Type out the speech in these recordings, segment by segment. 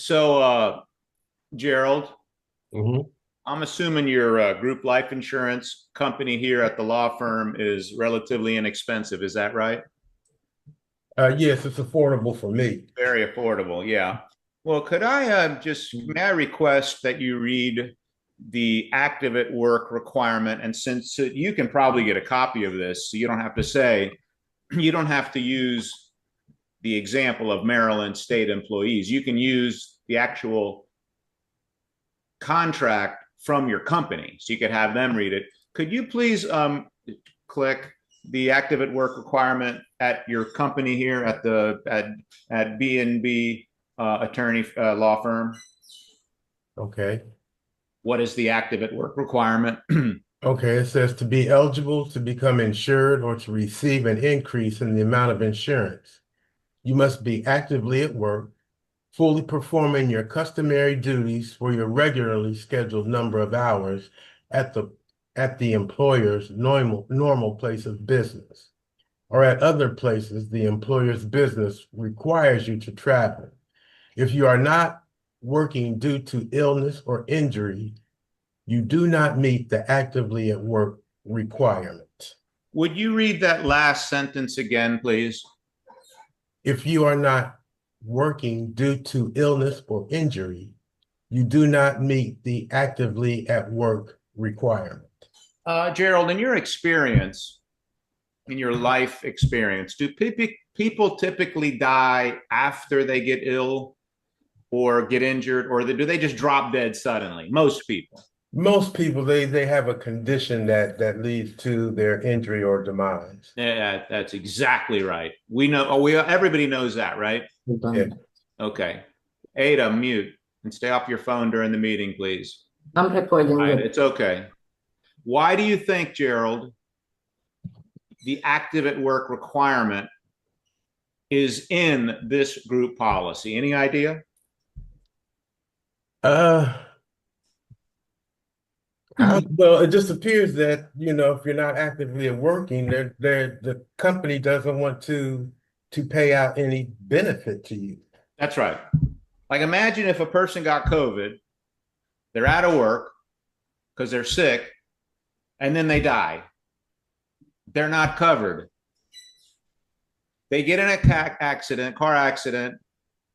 So, Gerald, Hmm. I'm assuming your group life insurance company here at the law firm is relatively inexpensive. Is that right? Yes, it's affordable for me. Very affordable. Yeah. Well, could I may I request that you read the active at work requirement? And since you can probably get a copy of this, so you don't have to say, you don't have to use the example of Maryland state employees. You can use the actual contract from your company. So you could have them read it. Could you please click the active at work requirement at your company here at at B&B attorney law firm? Okay. What is the active at work requirement? Okay, it says to be eligible to become insured or to receive an increase in the amount of insurance. You must be actively at work, fully performing your customary duties for your regularly scheduled number of hours at the at the employer's normal place of business, or at other places the employer's business requires you to travel. If you are not working due to illness or injury, you do not meet the actively at work requirement. Would you read that last sentence again, please? If you are not working due to illness or injury, you do not meet the actively at work requirement. Gerald, in your experience, in your life experience, do people typically die after they get ill or get injured, or do they just drop dead suddenly? Most people. Most people they have a condition that leads to their injury or demise. Yeah, that's exactly right. We know. Oh, we everybody knows that, right? Yeah. Okay. Ada, mute and stay off your phone during the meeting, please. I'm recording All right, you. it's okay. Why do you think, Gerald, the active at work requirement is in this group policy? Any idea? Uh, well, it just appears that, if you're not actively working, the company doesn't want to pay out any benefit to you. That's right. Like imagine if a person got COVID, they're out of work because they're sick, and then they die. They're not covered. They get in a car accident,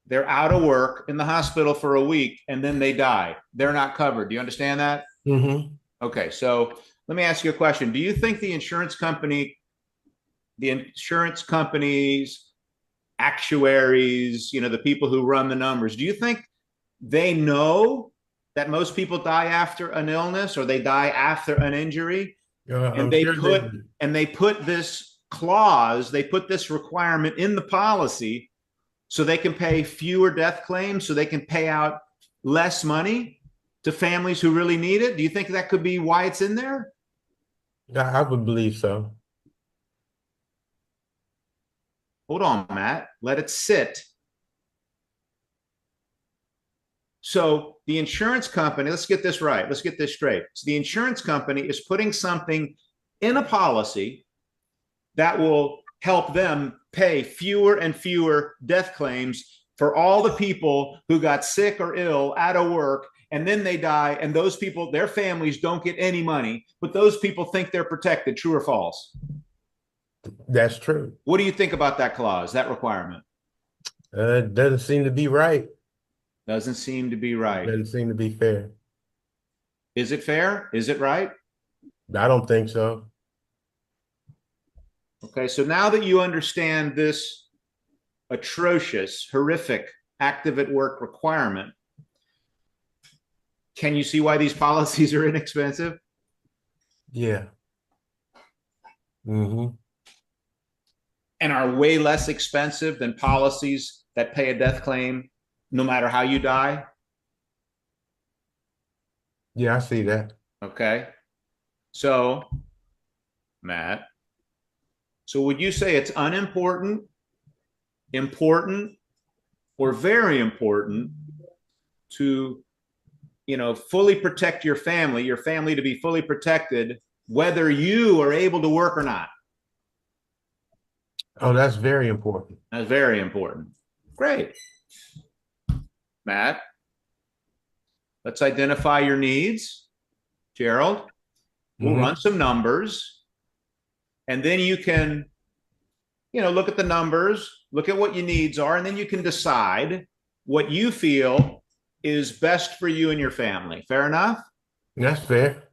they're out of work in the hospital for a week, and then they die. They're not covered. Do you understand that? Hmm. Okay, so let me ask you a question. Do you think the insurance companies, actuaries, the people who run the numbers, do you think they know that most people die after an illness or they die after an injury? And I'm they sure they put do. and they put this clause, they put this requirement in the policy so they can pay fewer death claims, so they can pay out less money to families who really need it. Do you think that could be why it's in there? I would believe so. Hold on, Matt. Let it sit. So the insurance company, let's get this right. Let's get this straight. So the insurance company is putting something in a policy that will help them pay fewer and fewer death claims for all the people who got sick or ill out of work, and then they die, and those people, their families don't get any money, but those people think they're protected. True or false? That's true. What do you think about that clause, that requirement? It doesn't seem to be right. Doesn't seem to be right. Doesn't seem to be fair. Is it fair? Is it right? I don't think so. Okay, so now that you understand this atrocious, horrific active at work requirement, can you see why these policies are inexpensive? Yeah. Hmm. And are way less expensive than policies that pay a death claim no matter how you die? Yeah, I see that. Okay. So, Matt, so would you say it's unimportant, important, or very important to, fully protect your family to be fully protected, whether you are able to work or not? Oh, that's very important. That's very important. Great. Matt. Let's identify your needs. Gerald, we'll run some numbers. And then you can, look at the numbers, look at what your needs are, and then you can decide what you feel is best for you and your family. Fair enough? That's fair.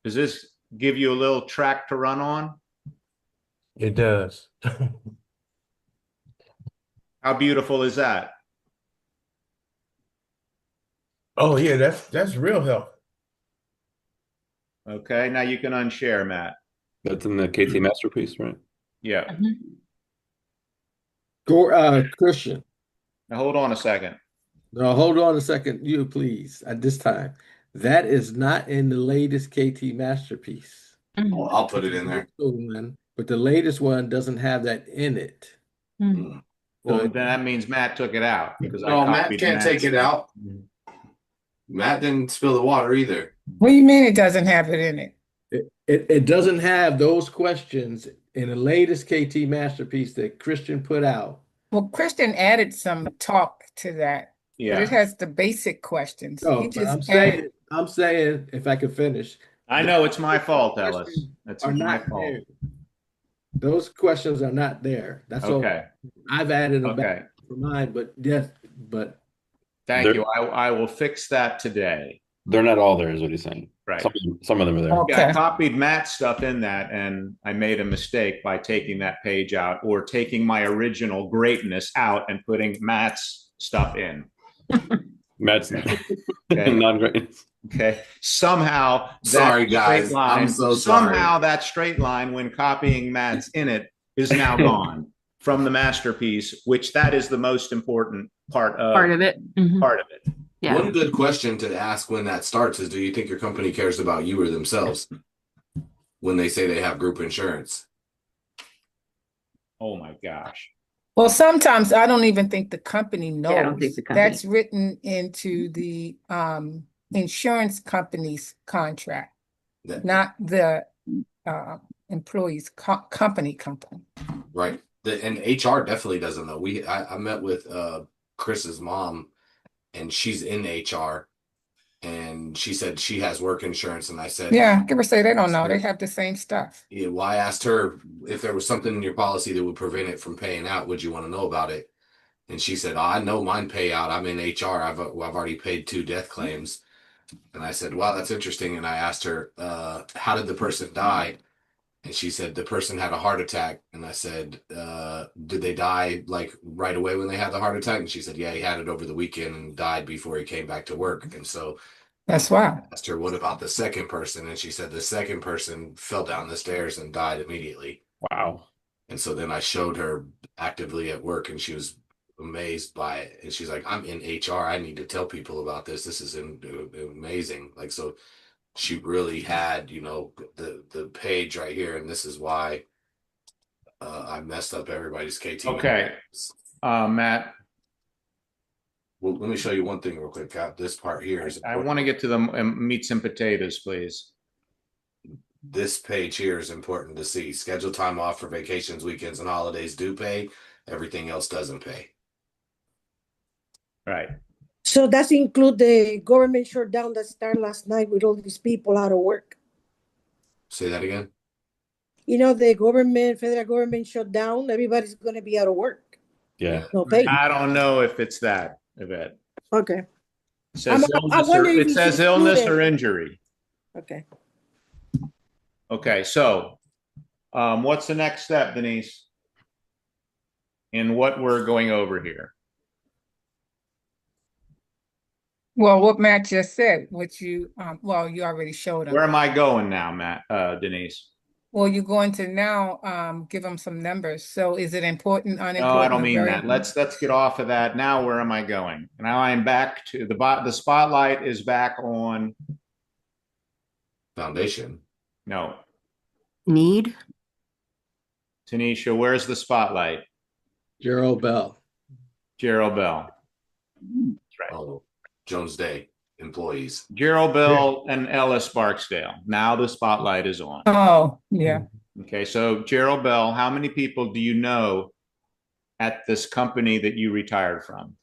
Does this give you a little track to run on? It does. How beautiful is that? Oh yeah, that's real help. Okay, now you can unshare, Matt. That's in the KT masterpiece, right? Yeah. Go, Christian. Now hold on a second. No, hold on a second, you please. At this time, that is not in the latest KT masterpiece. Oh, I'll put it in there. But the latest one doesn't have that in it. Mm. Well, So then that means Matt took it out because I No, Matt copied can't Matt's. take it out. Matt didn't spill the water either. What do you mean it doesn't have it in it? it doesn't have those questions in the latest KT masterpiece that Christian put out. Well, Christian added some talk to that, but Yeah, it has the basic questions. No, He but just added, I'm saying, if I could finish, I know it's my fault, Ellis. That's are my not fault. there. Those questions are not there. That's all. Okay, I've added them back okay. for mine, but yes, but Thank There- you. I will fix that today. They're not all there, is what he's saying. Right. Some of them are there. Okay. Yeah, I copied Matt's stuff in that, and I made a mistake by taking that page out or taking my original greatness out and putting Matt's stuff in. Matt's Okay. non-great. Okay. Somehow, that Sorry, guys. straight line, I'm so sorry. somehow that straight line, when copying Matt's in it, is now gone from the masterpiece, which that is the most important part of it. Mhm. part of it. Yeah. One good question to ask when that starts is, do you think your company cares about you or themselves when they say they have group insurance? Oh my gosh. well, sometimes I don't even think the company knows. I don't think the company- That's written into the insurance company's contract, That- not the employee's company. Right. And HR definitely doesn't know. I met with Chris's mom, and she's in HR, and she said she has work insurance, and I said, Yeah, give or say they don't know. They have the same stuff. yeah, well, I asked her if there was something in your policy that would prevent it from paying out. Would you want to know about it? And she said, oh, I know mine pay out. I'm in HR. I've already paid 2 death claims. And I said, wow, that's interesting. And I asked her, how did the person die? And she said the person had a heart attack. And I said, did they die like right away when they had the heart attack? And she said, yeah, he had it over the weekend and died before he came back to work. And so That's why. I asked her, what about the second person? And she said the second person fell down the stairs and died immediately. Wow. And so then I showed her actively at work, and she was amazed by it. And she's like, I'm in HR. I need to tell people about this. This is amazing. Like, so she really had, the page right here. And this is why I messed up everybody's KT. Okay. Matt, Well, let me show you one thing real quick. This part here is I want to get to the meats and potatoes, please. This page here is important to see. Scheduled time off for vacations, weekends, and holidays do pay. Everything else doesn't pay. Right. So that's include the government shutdown that started last night with all these people out of work. Say that again. The federal government shut down. Everybody's going to be out of work. Yeah. No pay. I don't know if it's that, Yvette. Okay. It says I illness, wonder if it you says should illness include or it. injury. Okay. Okay, so what's the next step, Denise? In what we're going over here? Well, what Matt just said, which you you already showed Where them. am I going now, Matt, Denise? Well, you're going to now give them some numbers. So is it important, unimportant? No, I don't or mean very that. Let's get off of that. Now, where am I going? Now I'm back to the spotlight is back on. Foundation. No, Need? Tanisha, where's the spotlight? Gerald Bell. Gerald Bell. That's right. Oh, Jones Day employees. Gerald Bell and Ellis Barksdale. Now the spotlight is on. Oh, yeah. Okay, so Gerald Bell, how many people do you know at this company that you retired from?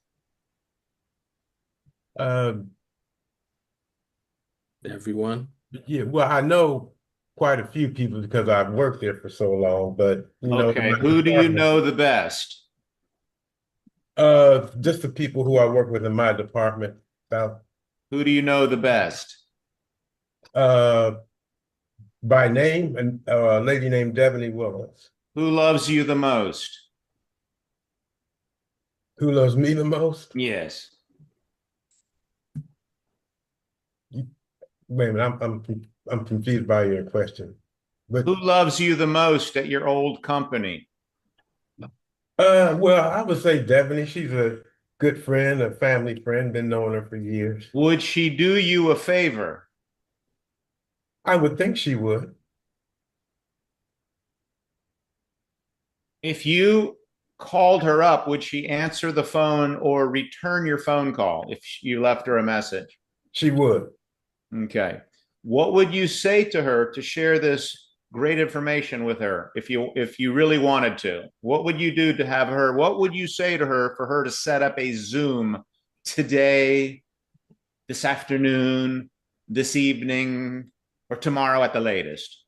Everyone. Yeah, well, I know quite a few people because I've worked there for so long, but Okay, who do you know the best? just the people who I work with in my department. Who do you know the best? By name, and a lady named Devaney Willis. Who loves you the most? Who loves me the most? Yes. Wait a minute, I'm confused by your question. But Who loves you the most at your old company? well, I would say Devaney. She's a good friend, a family friend, been knowing her for years. Would she do you a favor? I would think she would. If you called her up, would she answer the phone or return your phone call if you left her a message? She would. Okay. What would you say to her to share this great information with her if you really wanted to? What would you do to have her? What would you say to her for her to set up a Zoom today, this afternoon, this evening, or tomorrow at the latest?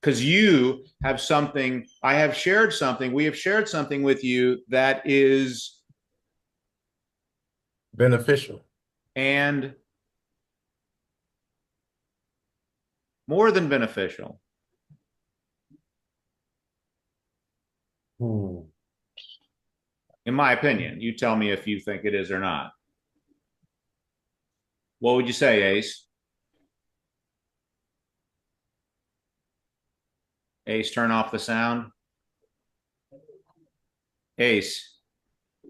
Because you have something, I have shared something, we have shared something with you that is Beneficial. and more than beneficial. In my opinion, you tell me if you think it is or not. What would you say, Ace? Ace, turn off the sound. Ace,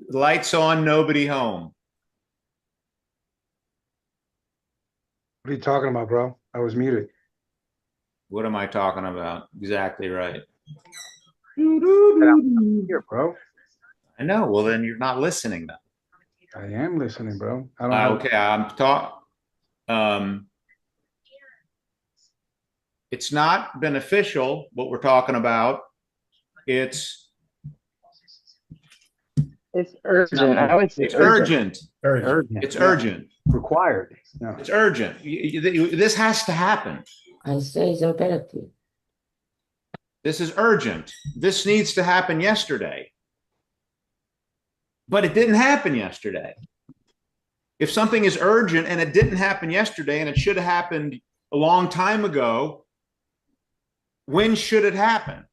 lights on, nobody home. What are you talking about, bro? I was muted. What am I talking about? Exactly right. Here, bro. I know. Well, then you're not listening then. I am listening, bro. I don't have... Okay, I'm it's not beneficial what we're talking about. It's urgent. I would say it's urgent. urgent. It's urgent. Required. No. It's urgent. This has to happen. I say it's imperative. This is urgent. This needs to happen yesterday. But it didn't happen yesterday. If something is urgent and it didn't happen yesterday and it should have happened a long time ago, when should it happen?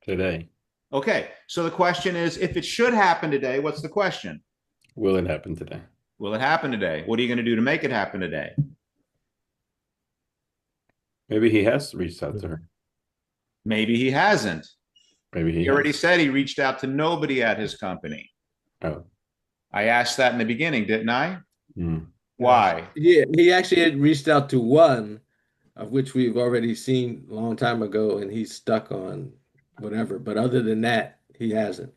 Today. Okay, so the question is, if it should happen today, what's the question? Will it happen today? Will it happen today? What are you going to do to make it happen today? Maybe he has reached out to her. Maybe he hasn't. Maybe He already said he reached out to nobody at his company. Oh. I asked that in the beginning, didn't I? Mm. Why? Yeah, he actually had reached out to one, of which we've already seen a long time ago, and he's stuck on whatever. But other than that, he hasn't.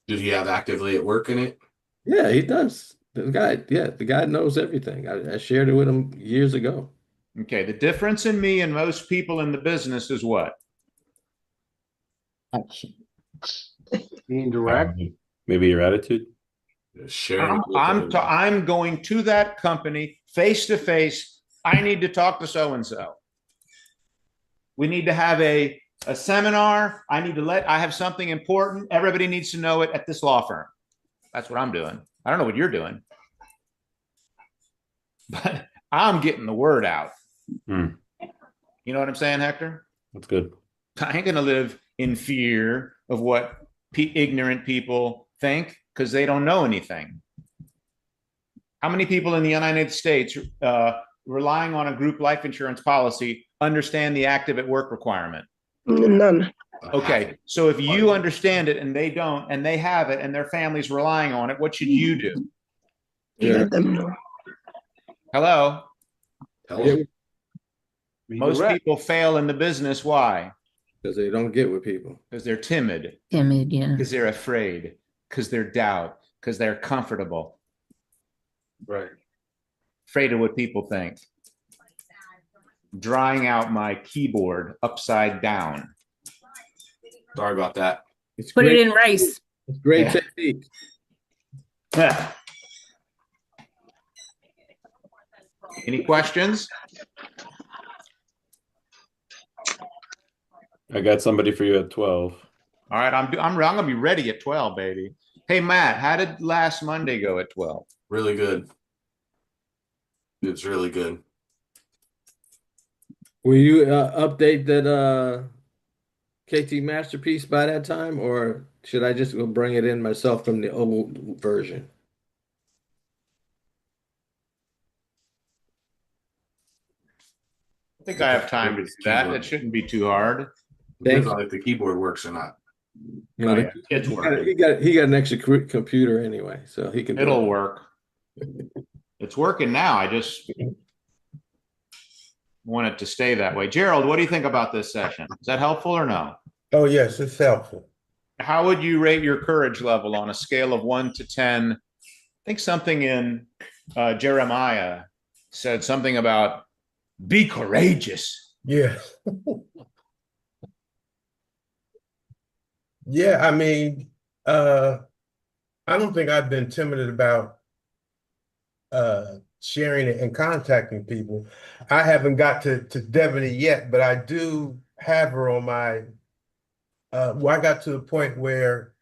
Did he have actively at work in it? Yeah, he does. The guy knows everything. I shared it with him years ago. Okay, the difference in me and most people in the business is what? Action. Being direct. Maybe your attitude. Sharing it with I'm going to that company face to face. I need to talk to so-and-so. We need to have a seminar. I have something important. Everybody needs to know it at this law firm. That's what I'm doing. I don't know what you're doing, but I'm getting the word out. Mm. You know what I'm saying, Hector? That's good. I ain't going to live in fear of what ignorant people think because they don't know anything. How many people in the United States relying on a group life insurance policy understand the active at work requirement? None. Okay, so if you understand it and they don't, and they have it and their family's relying on it, what should you do? Let them know. Hello? Tell him. Most people fail in the business. Why? Because they don't get with people. Because they're timid. Timid, yeah. Because they're afraid. Because they're doubt. Because they're comfortable. Right. Afraid of what people think. Drying out my keyboard upside down. Sorry about that. It's Put great. it in rice. Great Yeah. technique. Yeah. Any questions? I got somebody for you at 12. All right, I'm gonna be ready at 12, baby. Hey Matt, how did last Monday go at 12? Really good. It's really good. Will you update that KT Masterpiece by that time, or should I just go bring it in myself from the old version? I think I have time to do that. It shouldn't be too hard. Depends on if the keyboard works or not. You know, Oh, yeah, it's working. he got an extra computer anyway, so he can do It'll it. work. It's working now. I just want it to stay that way. Gerald, what do you think about this session? Is that helpful or no? Oh, yes, it's helpful. How would you rate your courage level on a scale of 1 to 10? I think something in Jeremiah said something about be courageous. Yeah. Yeah, I mean, I don't think I've been timid about sharing it and contacting people. I haven't got to Devaney yet, but I do have her on my well, I got to the point where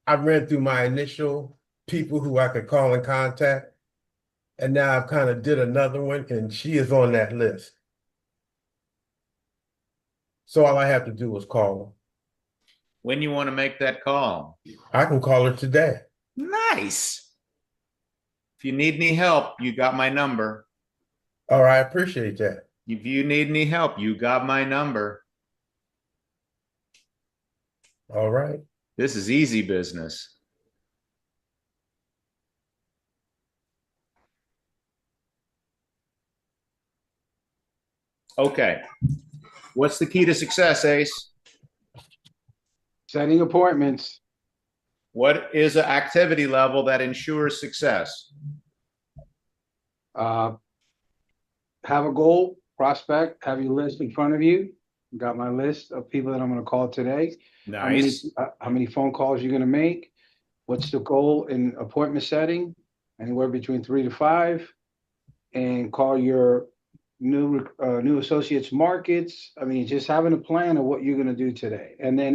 I ran through my initial people who I could call and contact, and now I've kind of did another one, and she is on that list. So all I have to do is call her. When you want to make that call? I can call her today. Nice. If you need any help, you got my number. All right, I appreciate that. If you need any help, you got my number. All right. This is easy business. Okay. What's the key to success, Ace? Setting appointments. What is an activity level that ensures success? Have a goal, prospect, have your list in front of you. Got my list of people that I'm gonna call today. Nice. How many phone calls you're gonna make? What's the goal in appointment setting? Anywhere between 3 to 5. And call your new associates markets. I mean, just having a plan of what you're gonna do today. And then